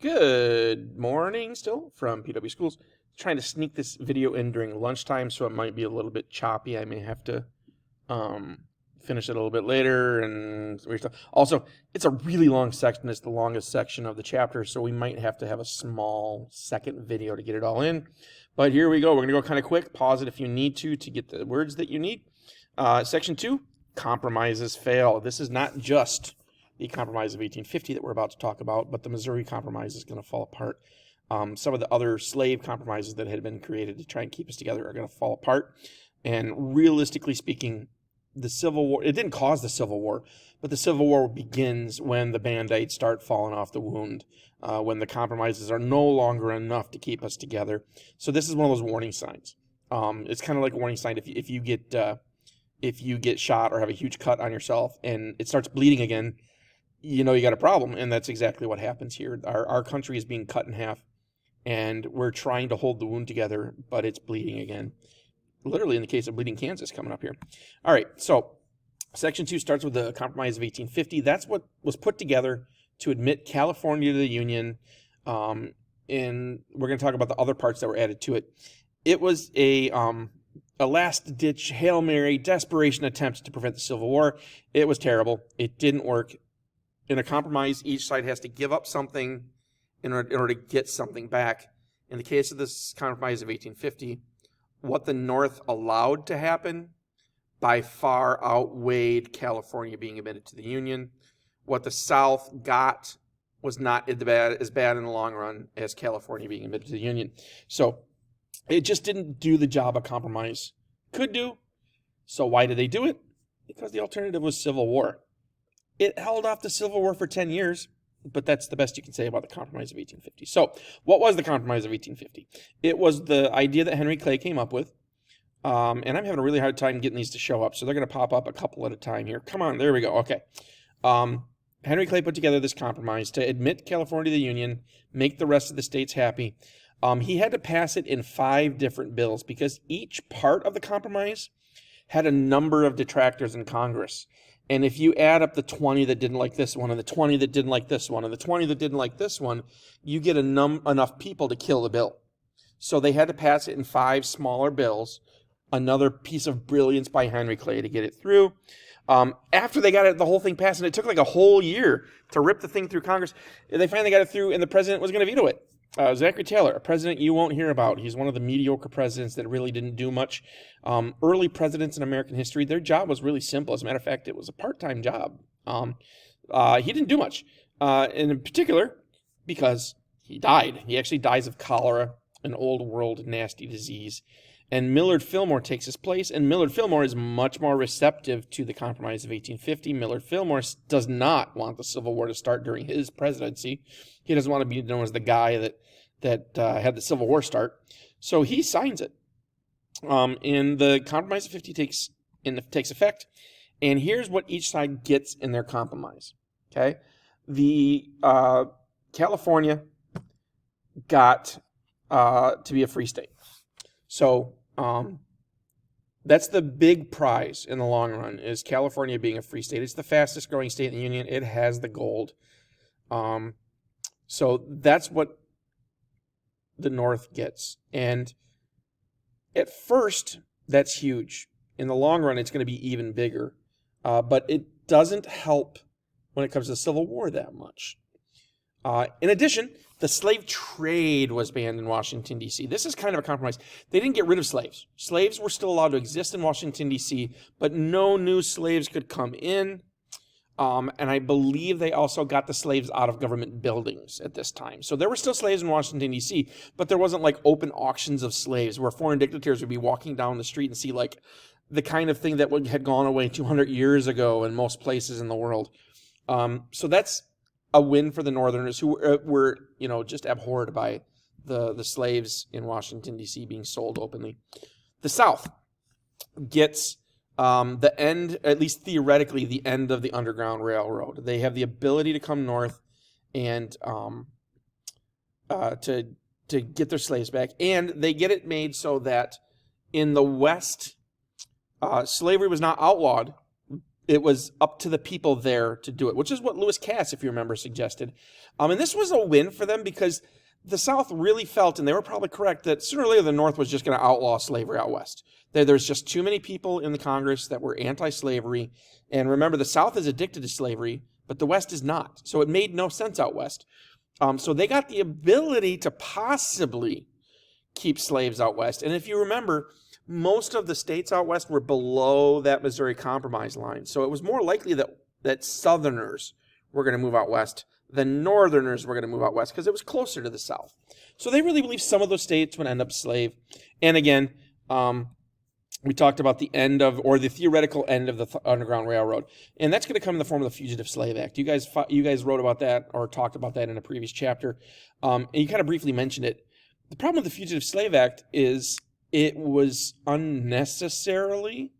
Good morning still from PW Schools. Trying to sneak this video in during lunchtime, so it might be a little bit choppy. I may have to um, finish it a little bit later and also, it's a really long section. It's the longest section of the chapter, so we might have to have a small second video to get it all in. But here we go. We're going to go kind of quick. Pause it if you need to get the words that you need. Section 2, compromises fail. This is not just the Compromise of 1850 that we're about to talk about, but the Missouri Compromise is going to fall apart. Some of the other slave compromises that had been created to try and keep us together are going to fall apart. And realistically speaking, the Civil War, it didn't cause the Civil War, but the Civil War begins when the Band-Aids start falling off the wound, when the compromises are no longer enough to keep us together. So this is one of those warning signs. It's kind of like a warning sign if you get shot or have a huge cut on yourself and it starts bleeding again, you know you got a problem, and that's exactly what happens here. Our country is being cut in half, and we're trying to hold the wound together, but it's bleeding again. Literally in the case of Bleeding Kansas coming up here. All right, so Section 2 starts with the Compromise of 1850. That's what was put together to admit California to the Union, and we're going to talk about the other parts that were added to it. It was a last-ditch, Hail Mary, desperation attempt to prevent the Civil War. It was terrible. It didn't work. In a compromise, each side has to give up something in order to get something back. In the case of this Compromise of 1850, what the North allowed to happen by far outweighed California being admitted to the Union. What the South got was not as bad in the long run as California being admitted to the Union. So it just didn't do the job a compromise could do. So why did they do it? Because the alternative was civil war. It held off the Civil War for 10 years, but that's the best you can say about the Compromise of 1850. So, what was the Compromise of 1850? It was the idea that Henry Clay came up with, and I'm having a really hard time getting these to show up, so they're going to pop up a couple at a time here. Come on, there we go. Okay. Henry Clay put together this compromise to admit California to the Union, make the rest of the states happy. He had to pass it in 5 different bills because each part of the compromise had a number of detractors in Congress. And if you add up the 20 that didn't like this one, and the 20 that didn't like this one, and the 20 that didn't like this one, you get enough people to kill the bill. So they had to pass it in 5 smaller bills, another piece of brilliance by Henry Clay to get it through. After they got the whole thing passed, and it took like a whole year to rip the thing through Congress, they finally got it through, and the president was going to veto it. Zachary Taylor, a president you won't hear about. He's one of the mediocre presidents that really didn't do much. Early presidents in American history, their job was really simple. As a matter of fact, it was a part-time job. He didn't do much, and in particular, because he died. He actually dies of cholera, an old world nasty disease. And Millard Fillmore takes his place, and Millard Fillmore is much more receptive to the Compromise of 1850. Millard Fillmore does not want the Civil War to start during his presidency. He doesn't want to be known as the guy that had the Civil War start. So he signs it. And the Compromise of 50 takes effect. And here's what each side gets in their compromise. Okay, the California got to be a free state. So that's the big prize in the long run, is California being a free state. It's the fastest growing state in the union. It has the gold. So that's what the North gets. And at first, that's huge. In the long run, it's going to be even bigger. But it doesn't help when it comes to the Civil War that much. In addition, the slave trade was banned in Washington, D.C. This is kind of a compromise. They didn't get rid of slaves. Slaves were still allowed to exist in Washington, D.C., but no new slaves could come in. And I believe they also got the slaves out of government buildings at this time. So there were still slaves in Washington, D.C., but there wasn't like open auctions of slaves where foreign dictators would be walking down the street and see like the kind of thing that had gone away 200 years ago in most places in the world. So that's a win for the Northerners who were just abhorred by the slaves in Washington, D.C. being sold openly. The South gets the end, at least theoretically, the end of the Underground Railroad. They have the ability to come north and to get their slaves back. And they get it made so that in the West, slavery was not outlawed, it was up to the people there to do it, which is what Lewis Cass, if you remember, suggested. And this was a win for them because the South really felt, and they were probably correct, that sooner or later the North was just going to outlaw slavery out west. There's just too many people in the Congress that were anti-slavery. And remember, the South is addicted to slavery, but the West is not. So it made no sense out west. So they got the ability to possibly keep slaves out west. And if you remember, most of the states out west were below that Missouri Compromise line. So it was more likely that Southerners were going to move out west than Northerners were going to move out west because it was closer to the South. So they really believed some of those states would end up slave. And again, we talked about the end of, or the theoretical end of the Underground Railroad. And that's going to come in the form of the Fugitive Slave Act. You guys wrote about that or talked about that in a previous chapter. And you kind of briefly mentioned it. The problem with the Fugitive Slave Act is it was unnecessarily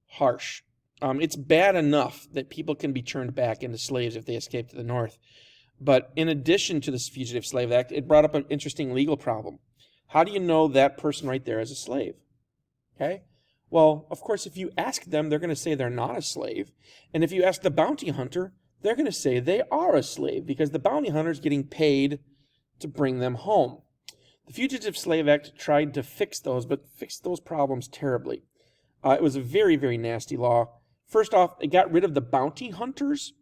harsh. It's bad enough that people can be turned back into slaves if they escape to the North. But in addition to this Fugitive Slave Act, it brought up an interesting legal problem. How do you know that person right there is a slave? Okay? Well, of course, if you ask them, they're going to say they're not a slave. And if you ask the bounty hunter, they're going to say they are a slave because the bounty hunter is getting paid to bring them home. The Fugitive Slave Act tried to fix those, but fixed those problems terribly. It was a very, very nasty law. First off, it got rid of the bounty hunters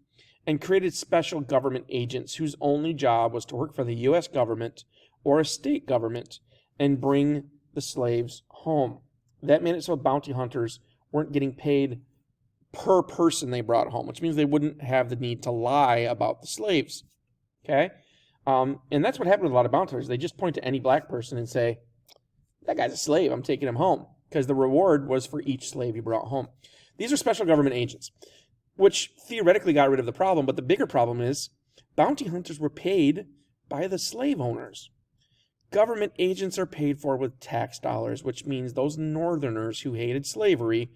and created special government agents whose only job was to work for the U.S. government or a state government and bring the slaves home. That made it so bounty hunters weren't getting paid per person they brought home, which means they wouldn't have the need to lie about the slaves. Okay? And that's what happened with a lot of bounty hunters. They just point to any black person and say, that guy's a slave, I'm taking him home. Because the reward was for each slave he brought home. These are special government agents, which theoretically got rid of the problem, but the bigger problem is bounty hunters were paid by the slave owners. Government agents are paid for with tax dollars, which means those Northerners who hated slavery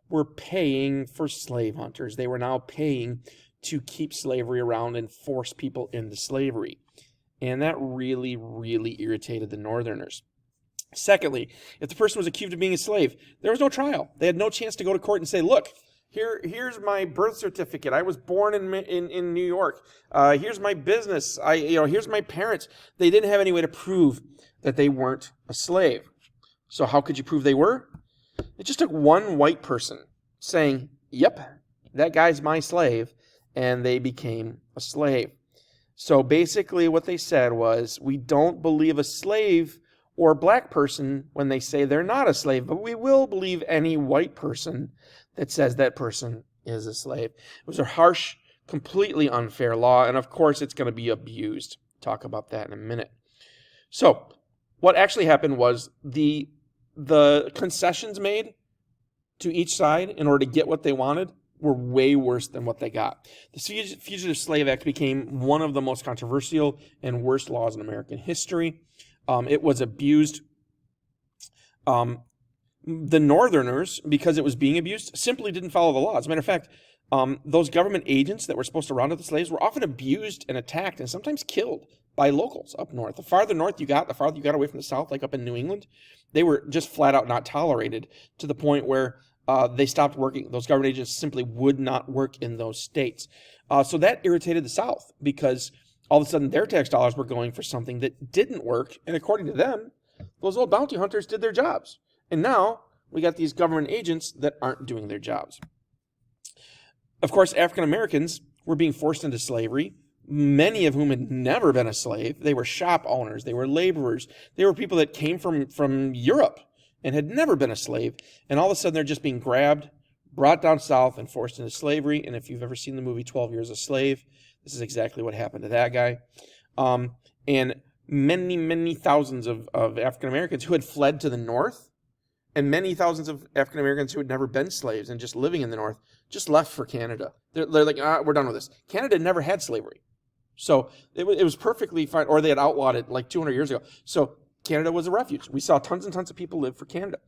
were paying for slave hunters. They were now paying to keep slavery around and force people into slavery. And that really, really irritated the Northerners. Secondly, if the person was accused of being a slave, there was no trial. They had no chance to go to court and say, look, here's my birth certificate. I was born in New York. Here's my business. Here's my parents. They didn't have any way to prove that they weren't a slave. So how could you prove they were? It just took one white person saying, yep, that guy's my slave, and they became a slave. So basically what they said was, we don't believe a slave or a black person when they say they're not a slave, but we will believe any white person that says that person is a slave. It was a harsh, completely unfair law, and of course it's going to be abused. Talk about that in a minute. So, what actually happened was the concessions made to each side in order to get what they wanted were way worse than what they got. The Fugitive Slave Act became one of the most controversial and worst laws in American history. It was abused. The Northerners, because it was being abused, simply didn't follow the law. As a matter of fact, those government agents that were supposed to round up the slaves were often abused and attacked and sometimes killed by locals up north. The farther north you got, the farther you got away from the South, like up in New England, they were just flat out not tolerated to the point where they stopped working. Those government agents simply would not work in those states. So that irritated the South because all of a sudden their tax dollars were going for something that didn't work. And according to them, those old bounty hunters did their jobs. And now we got these government agents that aren't doing their jobs. Of course, African Americans were being forced into slavery, many of whom had never been a slave. They were shop owners. They were laborers. They were people that came from Europe and had never been a slave. And all of a sudden they're just being grabbed, brought down south, and forced into slavery. And if you've ever seen the movie 12 Years a Slave, this is exactly what happened to that guy. And many, many thousands of African Americans who had fled to the north, and many thousands of African Americans who had never been slaves and just living in the north, just left for Canada. They're like, we're done with this. Canada never had slavery. So it was perfectly fine, or they had outlawed it like 200 years ago. So Canada was a refuge. We saw tons and tons of people live for Canada.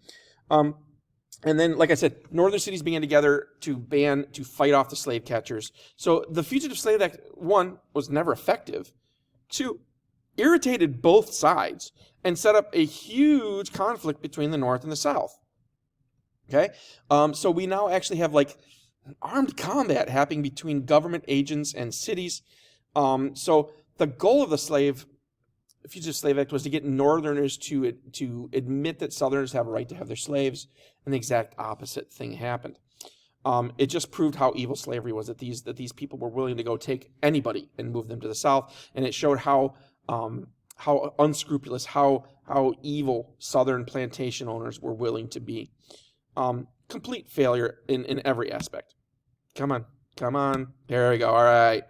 And then, like I said, northern cities began together to fight off the slave catchers. So the Fugitive Slave Act, 1, was never effective. 2, irritated both sides and set up a huge conflict between the North and the South. Okay? So we now actually have like armed combat happening between government agents and cities. So the goal of the Fugitive Slave Act was to get Northerners to admit that Southerners have a right to have their slaves, and the exact opposite thing happened. It just proved how evil slavery was, that these people were willing to go take anybody and move them to the South, and it showed how unscrupulous, how evil Southern plantation owners were willing to be. Complete failure in every aspect. Come on. There we go. All right.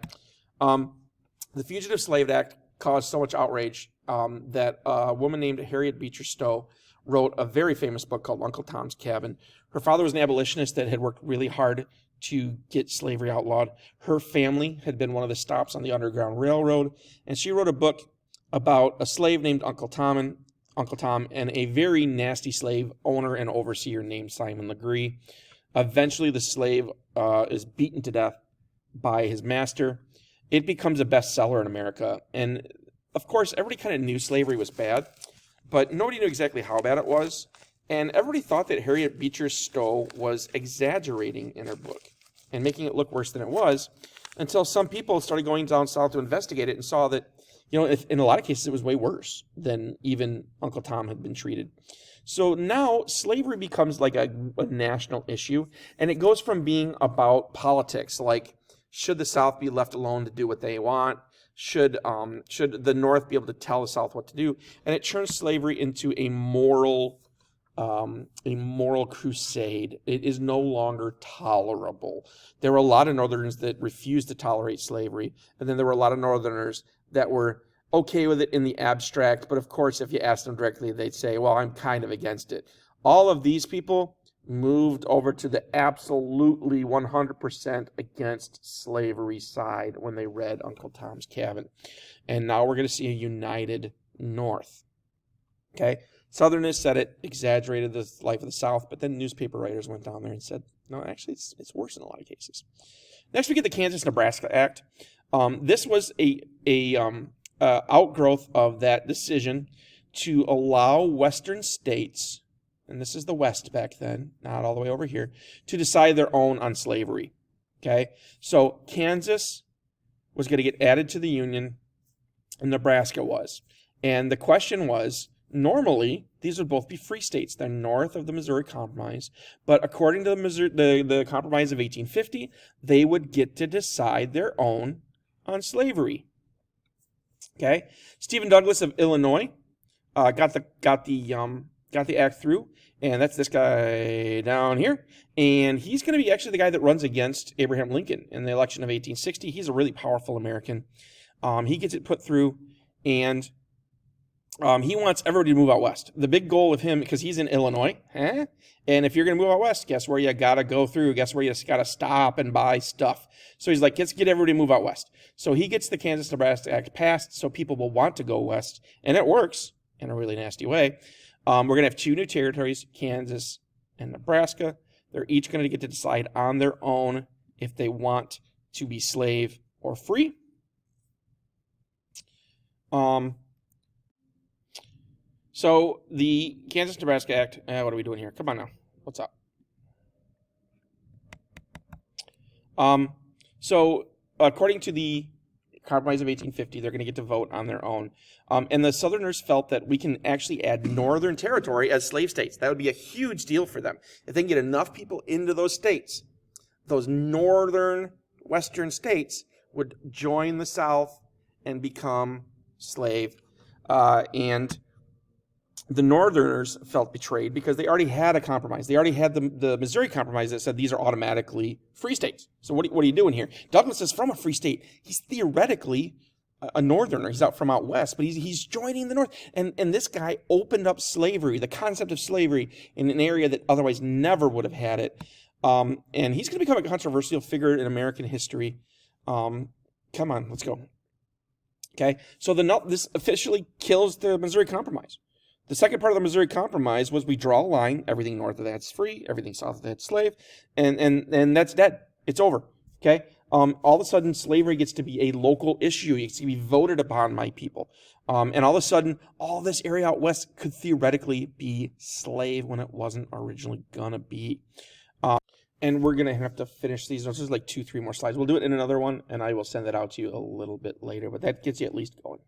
The Fugitive Slave Act caused so much outrage that a woman named Harriet Beecher Stowe wrote a very famous book called Uncle Tom's Cabin. Her father was an abolitionist that had worked really hard to get slavery outlawed. Her family had been one of the stops on the Underground Railroad, and she wrote a book about a slave named Uncle Tom and a very nasty slave owner and overseer named Simon Legree. Eventually, the slave is beaten to death by his master. It becomes a bestseller in America, and of course, everybody kind of knew slavery was bad, but nobody knew exactly how bad it was, and everybody thought that Harriet Beecher Stowe was exaggerating in her book and making it look worse than it was, until some people started going down south to investigate it and saw that, in a lot of cases, it was way worse than even Uncle Tom had been treated. So now slavery becomes like a national issue, and it goes from being about politics, like should the South be left alone to do what they want? Should the North be able to tell the South what to do? And it turns slavery into a moral crusade. It is no longer tolerable. There were a lot of Northerners that refused to tolerate slavery, and then there were a lot of Northerners that were okay with it in the abstract, but of course, if you asked them directly, they'd say, well, I'm kind of against it. All of these people moved over to the absolutely 100% against slavery side when they read Uncle Tom's Cabin. And now we're going to see a united North. Okay? Southerners said it exaggerated the life of the South, but then newspaper writers went down there and said, no, actually, it's worse in a lot of cases. Next, we get the Kansas-Nebraska Act. This was a outgrowth of that decision to allow Western states, and this is the West back then, not all the way over here, to decide their own on slavery. Okay? So Kansas was going to get added to the Union, and Nebraska was. And the question was, normally, these would both be free states. They're north of the Missouri Compromise. But according to the Compromise of 1850, they would get to decide their own on slavery. Okay? Stephen Douglas of Illinois got the act through, and that's this guy down here. And he's going to be actually the guy that runs against Abraham Lincoln in the election of 1860. He's a really powerful American. He gets it put through, and he wants everybody to move out west. The big goal of him, because he's in Illinois, and if you're going to move out west, guess where you got to go through? Guess where you got to stop and buy stuff? So he's like, let's get everybody to move out west. So he gets the Kansas-Nebraska Act passed so people will want to go west, and it works in a really nasty way. We're going to have two new territories, Kansas and Nebraska. They're each going to get to decide on their own if they want to be slave or free. So the Kansas-Nebraska Act, what are we doing here? Come on now. What's up? So according to the Compromise of 1850, they're going to get to vote on their own. And the Southerners felt that we can actually add Northern Territory as slave states. That would be a huge deal for them. If they can get enough people into those states, those northern western states would join the South and become slave. And the Northerners felt betrayed because they already had a compromise. They already had the Missouri Compromise that said these are automatically free states. So what are you doing here? Douglas is from a free state. He's theoretically a Northerner. He's out west, but he's joining the North. And this guy opened up slavery, the concept of slavery, in an area that otherwise never would have had it. And he's going to become a controversial figure in American history. Come on, let's go. Okay, so this officially kills the Missouri Compromise. The second part of the Missouri Compromise was we draw a line. Everything north of that's free. Everything south of that's slave. And that's dead. It's over. Okay? All of a sudden, slavery gets to be a local issue. It gets to be voted upon by people. And all of a sudden, all this area out west could theoretically be slave when it wasn't originally going to be. And we're going to have to finish these notes. There's like 2-3 more slides. We'll do it in another one, and I will send that out to you a little bit later. But that gets you at least going.